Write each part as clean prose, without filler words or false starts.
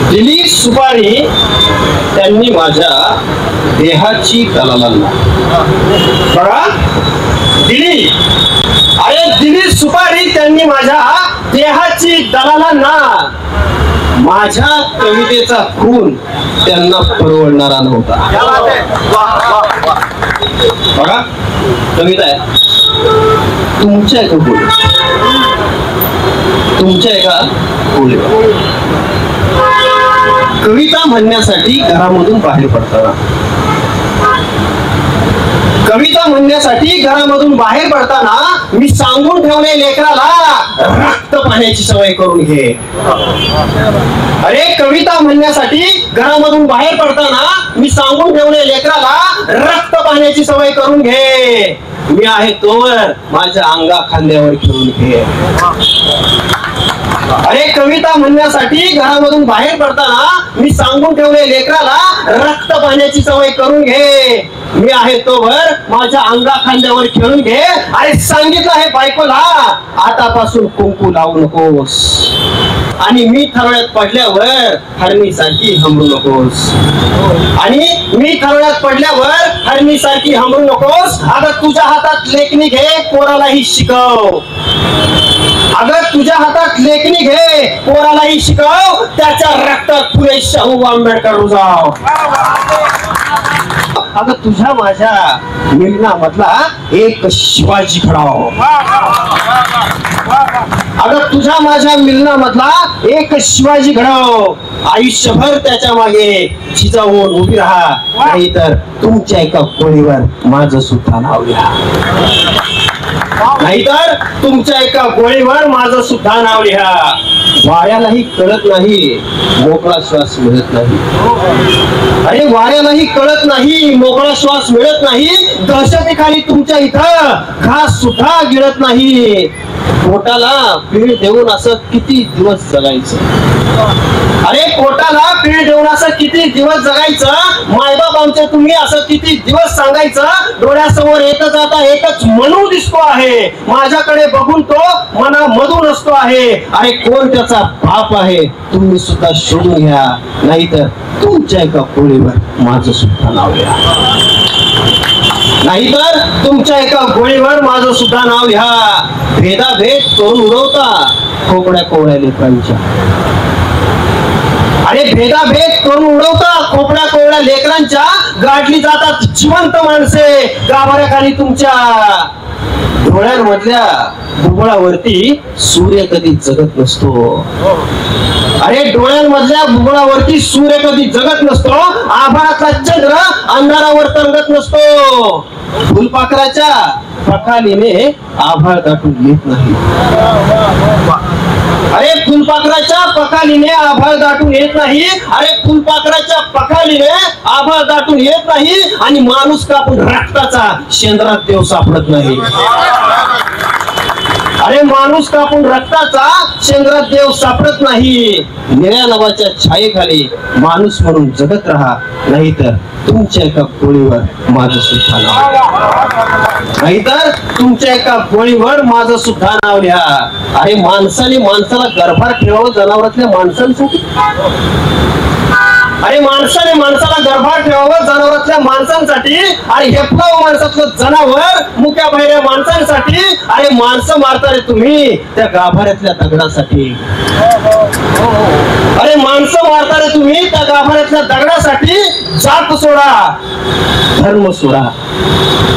दिली सुपारी त्यांनी माझ्या देहाची दलालांना. बघा, दिली, अरे दिली सुपारी त्यांनी माझ्या देहाची दलालांना. माझ्या कवितेचा खून त्यांना परवडणारा नव्हता. बघा, कविता आहे तुमच्या एका बोली, तुमच्या एका बोलीवर. कविता म्हणण्यासाठी घरामधून बाहेर पडताना, कविता म्हणण्यासाठी घरामधून बाहेर पडताना मी सांगून ठेवले लेकराला रक्त पाहण्याची सवय करून घे. अरे कविता म्हणण्यासाठी घरामधून बाहेर पडताना मी सांगून ठेवले लेकराला रक्त पाहण्याची सवय करून घे. मी आहे तोवर माझ्या अंगा खांद्यावर खेळून घे. अरे कविता म्हणण्यासाठी घरामधून बाहेर पडताना मी सांगून ठेवले लेकराला रक्त पाहण्याची सवय करून घे. मी आहे तोवर माझ्या अंगा खांद्यावर खेळून घे. अरे सांगितलं आहे बायकोला आतापासून कुंकू लावू नकोस, आणि मी थरळ्यात पडल्यावर हरणीसारखी हंबरू नकोस, आणि मी थरळ्यात पडल्यावर हरणीसारखी हंबरू नकोस. अगं तुझ्या हातात लेखणी घे, पोरालाही शिकव. अगं तुझ्या हातात लेखणी घे, पोरालाही शिकव. त्याच्या रक्तात फुले शाहू आंबेडकर रुजाव. अगं तुझ्या माझ्या मिलनामधला एक शिवाजी घडाव. अगं तुझ्या माझ्या मिलनामधला एक शिवाजी घडाव. आयुष्यभर त्याच्या मागे जिजाऊन उभी राहा, नाहीतर तुमच्या एका गोळीवर माझं सुद्धा नाव लिहा. नाहीतर तुमच्या एका गोळीवर माझं सुद्धा नाव लिहा. वाऱ्यालाही कळत नाही, मोकळा श्वास मिळत नाही. अरे वाऱ्यालाही कळत नाही, मोकळा श्वास मिळत नाही. दहशतीखाली तुमच्या इथं घास सुद्धा गिळत नाही. पोटाला पीळ देऊन असं किती दिवस जगायचं. अरे पोटाला पीळ देऊन असं किती दिवस जगायचं. मायबाप आमचे तुम्ही असं किती दिवस सांगायचं. डोळ्यासमोर येतच आता एकच मनू दिसतो आहे, माझ्याकडे बघून तो मनामधून असतो आहे. अरे कोण त्याचा बाप आहे तुम्ही सुद्धा शोधून घ्या, नाहीतर तुमच्या एका गोळीवर माझं सुद्धा नाव लिहा. नाहीतर तुमच्या एका गोळीवर माझं सुद्धा नाव लिहा. भेदाभेद करून उडवता खोकड्या कोवड्या लेकरांच्या. अरे भेदाभेद करून उडवता खोपड्या कोवड्या लेकरांच्या. गाडली जातात जिवंत माणसे गाभाऱ्याखाली तुमच्या. डोळ्यांमधल्या बुबुळावरती सूर्य कधी जगत नसतो. अरे डोळ्यांमधल्या बुबुळावरती सूर्य कधी जगत नसतो. आभाळाचा चंद्र अंधारावर तरंगत नसतो. फुलपाखराच्या पखालीने आभाळ दाटून येत नाही. अरे फुलपाखराच्या पखालीने आभाळ दाटून येत नाही. अरे फुलपाखराच्या पखालीने आभाळ दाटून येत नाही. आणि माणूस कापून रक्ताचा शेंद्रात देव सापडत नाही. अरे माणूस कापून रक्ताचा शेंद्रात देव सापडत नाही. निळ्या नावाच्या छायेखाली माणूस म्हणून जगत राहा, नाहीतर तुमच्या एका गोळीवर माझं सुद्धा नाव. नाहीतर तुमच्या एका गोळीवर माझं सुद्धा नाव लिहा. अरे माणसाने माणसाला गर्भात ठेवावं जनावरातल्या माणसांसाठी. अरे माणसाने माणसाला गर्भात ठेवावं जनावरातल्या माणसांसाठी. अरे हेपलावं माणसातलं जनावर मुक्या बहिऱ्या माणसांसाठी. अरे माणसं मारता रे तुम्ही त्या गाभाऱ्यातल्या दगडासाठी. अरे माणसं मारता रे तुम्ही त्या गाभाऱ्यातल्या दगडासाठी. जात सोडा धर्म सोडा.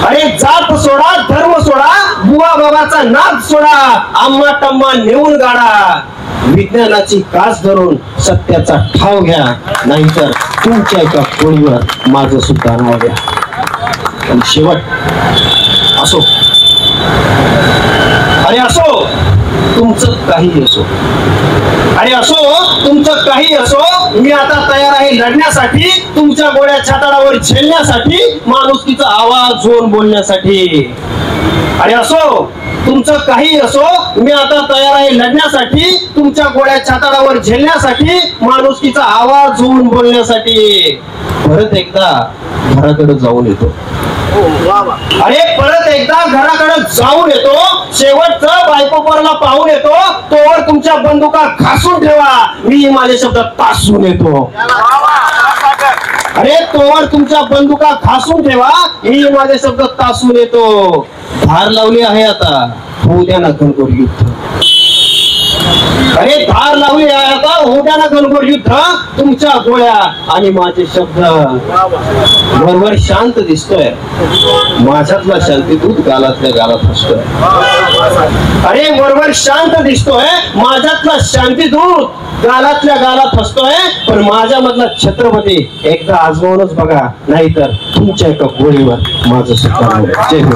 अरे जात सोडा धर्म सोडा. बुवा बाबाचा नाद सोडा. आम्हा टम्मा नेऊन गाडा. विज्ञानाची कास धरून सत्याचा ठाव घ्या, नाहीतर तुमच्या एका गोळीवर माझं सुद्धा नाव घ्या. आणि शेवट असो, अरे असो तुमचं काही असो. अरे असो तुमचं काही असो. मी आता तयार आहे लढण्यासाठी, तुमच्या गोळ्या छाताडावर झेलण्यासाठी, माणुसकीचा आवाज जोर बोलण्यासाठी. अरे असो तुमचं काही असो. मी आता तयार आहे लढण्यासाठी, तुमच्या गोळ्या छाताडावर झेलण्यासाठी, माणुसकीचा आवाज होऊन बोलण्यासाठी. परत एकदा घराकडे जाऊन येतो. अरे परत एकदा घराकडे जाऊन येतो, शेवटचं बायको पोराला पाहून येतो, तोवर तुमच्या बंदुका घासून ठेवा, मी माझे शब्द तासून येतो. अरे तोवर तुमच्या बंदुका घासून ठेवा, मी माझे शब्द तासून येतो. धार लावली आहे आता, होऊ द्या ना घनघोर युद्ध. अरे धार लावली आहे आता, होऊ द्या ना घनघोर युद्ध. तुमच्या गोळ्या आणि माझे शब्द. वरवर शांत दिसतोय, माझ्यातला शांतीदूत गालातल्या गालात असतोय. अरे वरवर शांत दिसतोय, माझ्यातला शांतीदूत गालातल्या गालात हसतोय, पण माझ्या मधला छत्रपती एकदा आजमावूनच बघा, नाहीतर तुमच्या एका गोळीवर माझं सुद्धा. जय हिंद.